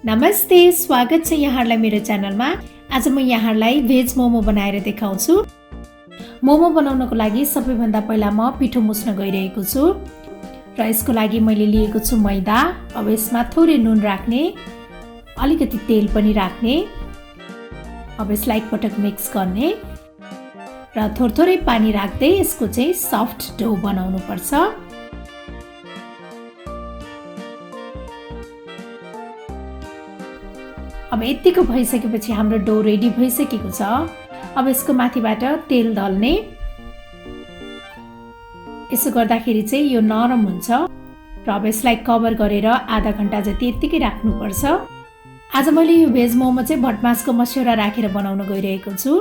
नमस्ते, स्वागत छ यहाँहरुलाई मेरो च्यानलमा। आज म यहाँहरुलाई भेज मोमो बनाएर देखाउँछु। मोमो बनाउनको लागि सबैभन्दा पहिला म पिठो मुस्न गइरहेको छु र यसको लागि मैले लिएको छु मैदा। अब यसमा थोरै नुन राख्ने, अलिकति तेल पनि राख्ने। अब यसलाई एकपटक मिक्स गर्ने र थोरै पानी राख्दै यसको चाहिँ सफ्ट डो बनाउनु पर्छ। अब यतिको भइसकेपछि हाम्रो डो रेडी भइसकेको छ। अब यसको माथिबाट तेल दल्ने। यसो गर्दाखेरि चाहिँ यो नरम हुन्छ र अब यसलाई कभर गरेर आधा घण्टा जति यतिकै राख्नुपर्छ। आज मैले यो भेज मोमो चाहिँ भटमासको मस्यौरा राखेर बनाउन गइरहेको छु।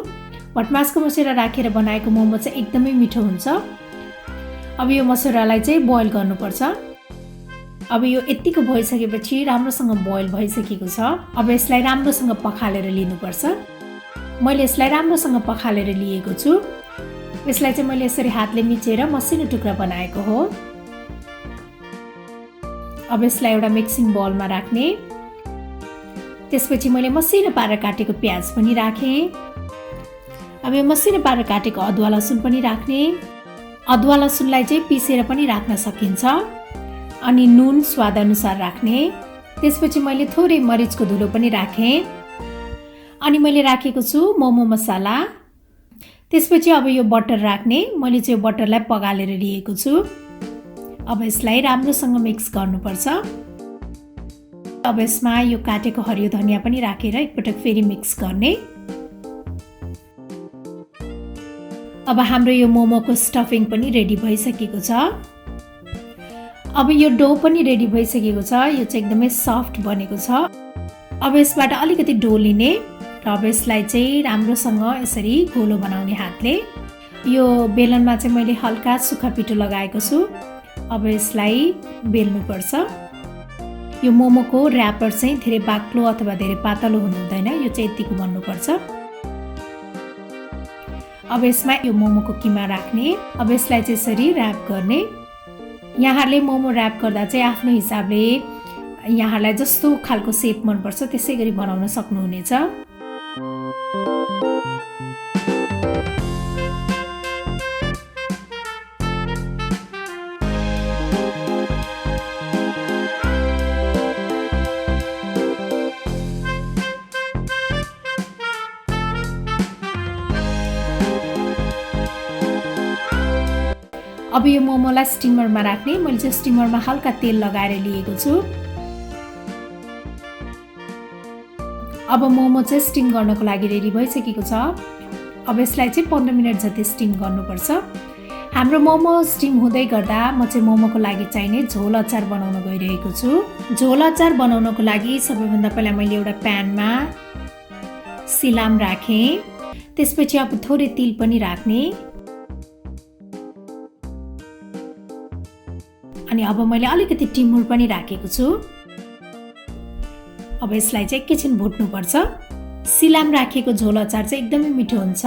भटमासको मस्यौरा राखेर बनाएको मोमो चाहिँ एकदमै मिठो हुन्छ। अब यो मस्यौरालाई चाहिँ बोइल गर्नुपर्छ। अब यो यतिको भइसकेपछि राम्रोसँग बोइल भइसकेको छ। अब यसलाई राम्रोसँग पखालेर लिनुपर्छ। मैले यसलाई राम्रोसँग पखालेर लिएको छु। यसलाई चाहिँ मैले यसरी हातले मिचेर मसिनो टुक्रा बनाएको हो। अब यसलाई एउटा मिक्सिङ बाउलमा राख्ने। त्यसपछि मैले मसिनो पारेर काटेको प्याज पनि राखेँ। अब यो मसिनो पारेर काटेको अदुवा लसुन पनि राख्ने। अदुवा लसुनलाई चाहिँ पिसेर पनि राख्न सकिन्छ। अनि नुन स्वाद अनुसार राख्ने। त्यसपछि मैले थोरै मरिचको धुलो पनि राखेँ। अनि मैले राखेको छु मोमो मसाला। त्यसपछि अब यो बटर राख्ने। मैले चाहिँ यो बटरलाई पगालेर लिएको छु। अब यसलाई राम्रोसँग मिक्स गर्नुपर्छ। अब यसमा यो काटेको हरियो धनिया पनि राखेर एकपटक फेरि मिक्स गर्ने। अब हाम्रो यो मोमोको स्टफिङ पनि रेडी भइसकेको छ। अब यो डो पनि रेडी भइसकेको छ। यो चाहिँ एकदमै सफ्ट बनेको छ। अब यसबाट अलिकति डो लिने र अब यसलाई चाहिँ राम्रोसँग यसरी गोलो बनाउने हातले। यो बेलनमा चाहिँ मैले हल्का सुक्खा पिठो लगाएको छु। अब यसलाई बेल्नुपर्छ। यो मोमोको र्यापर चाहिँ धेरै बाक्लो अथवा धेरै पातलो हुनु हुँदैन। यो चाहिँ यतिको बन्नुपर्छ। अब यसमा यो मोमोको किमा राख्ने। अब यसलाई चाहिँ यसरी र्याप गर्ने। यहाँहरूले मोमो र्याप गर्दा चाहिँ आफ्नो हिसाबले यहाँहरूलाई जस्तो खालको सेप मनपर्छ त्यसै गरी बनाउन सक्नुहुनेछ। अब यो मोमोलाई स्टिमरमा राख्ने। मैले चाहिँ स्टिमरमा हल्का तेल लगाएर लिएको छु। अब मोमो चाहिँ स्टिम गर्नको लागि रेडी भइसकेको छ। अब यसलाई चाहिँ 15 मिनट जति स्टिम गर्नुपर्छ। हाम्रो मोमो स्टिम हुँदै गर्दा म चाहिँ मोमोको लागि चाहिने झोल अचार बनाउन गइरहेको छु। झोल अचार बनाउनको लागि सबैभन्दा पहिला मैले एउटा प्यानमा सिलाम राखेँ। त्यसपछि अब थोरै तिल पनि राख्ने। अनि अब मैले अलिकति टिमुर पनि राखेको छु। अब यसलाई चाहिँ एकैछिन भुट्नुपर्छ। सिलाम राखेको झोल अचार चाहिँ एकदमै मिठो हुन्छ।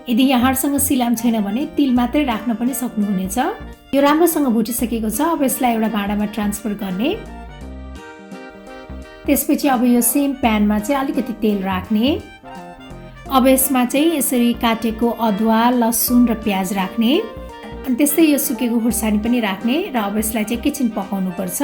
यदि यहाँसँग सिलाम छैन भने तिल मात्रै राख्न पनि सक्नुहुनेछ। यो राम्रोसँग भुटिसकेको छ। अब यसलाई एउटा भाँडामा ट्रान्सफर गर्ने। त्यसपछि अब यो सेम प्यानमा चाहिँ अलिकति तेल राख्ने। अब यसमा चाहिँ यसरी काटेको अदुवा लसुन र प्याज राख्ने। अनि त्यस्तै यो सुकेको खुर्सानी पनि राख्ने र अब यसलाई चाहिँ एकैछिन पकाउनु पर्छ।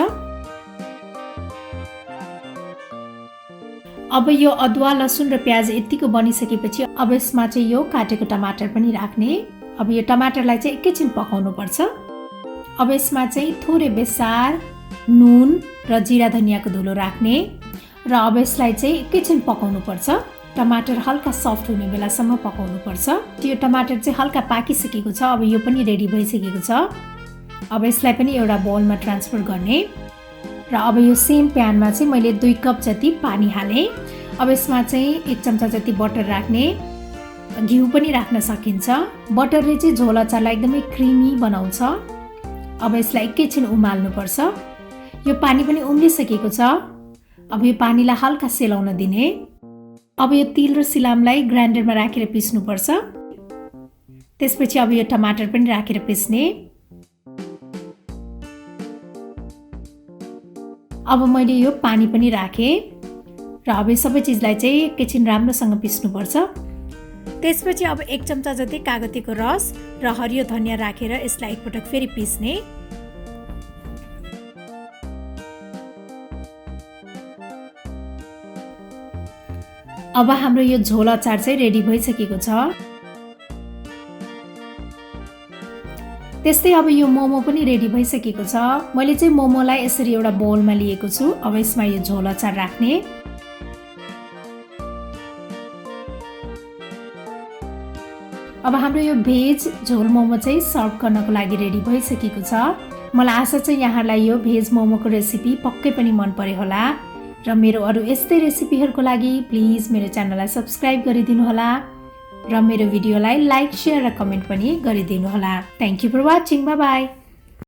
अब यो अदुवा लसुन र प्याज यतिको बनिसकेपछि अब यसमा चाहिँ यो काटेको टमाटर पनि राख्ने। अब यो टमाटरलाई चाहिँ एकैछिन पकाउनु पर्छ। अब यसमा चाहिँ थोरै बेसार नुन र जिरा धनियाको धुलो राख्ने र अब यसलाई चाहिँ एकैछिन पकाउनु पर्छ। टमाटर हल्का सफ्ट हुने बेलासम्म पकाउनु पर्छ। यो टमाटर चाहिँ हल्का पाकिसकेको छ। अब यो पनि रेडी भइसकेको छ। अब यसलाई पनि एउटा बाउलमा ट्रान्सफर गर्ने र अब यो सेम प्यानमा चाहिँ मैले 2 कप जति पानी हालेँ। अब यसमा चाहिँ 1 चम्चा जति बटर राख्ने। घिउ पनि राख्न सकिन्छ। बटरले चाहिँ झोल अचारलाई एकदमै क्रिमी बनाउँछ। अब यसलाई एकैछिन उमाल्नु पर्छ। यो पानी पनि उम्लिसकेको छ। अब यो पानीलाई हल्का सेलाउन दिने। अब यो तिल र सिलामलाई ग्राइन्डरमा राखेर पिस्नुपर्छ। त्यसपछि अब यो टमाटर पनि राखेर पिस्ने। अब मैले यो पानी पनि राखेँ र अब सबै चिजलाई चाहिँ एकैछिन राम्रोसँग पिस्नुपर्छ। त्यसपछि अब 1 चम्चा जति कागतीको रस र हरियो धनिया राखेर यसलाई एकपटक फेरि पिस्ने। अब हाम्रो यो झोल अचार चाहिँ रेडी भइसकेको छ। त्यस्तै अब यो मोमो पनि रेडी भइसकेको छ। मैले चाहिँ मोमोलाई यसरी एउटा बोलमा लिएको छु। अब यसमा यो झोल अचार राख्ने। अब हाम्रो यो भेज झोल मोमो चाहिँ सर्भ गर्नको लागि रेडी भइसकेको छ। मलाई आशा छ यहाँलाई यो भेज मोमोको रेसिपी पक्कै पनि मन पर्यो होला र मेरो अरू यस्तै रेसिपीहरूको लागि प्लिज मेरो च्यानललाई सब्स्क्राइब गरिदिनु होला र मेरो भिडियोलाई लाइक, शेयर र कमेन्ट पनि गरिदिनु होला। Thank you for watching. Bye by.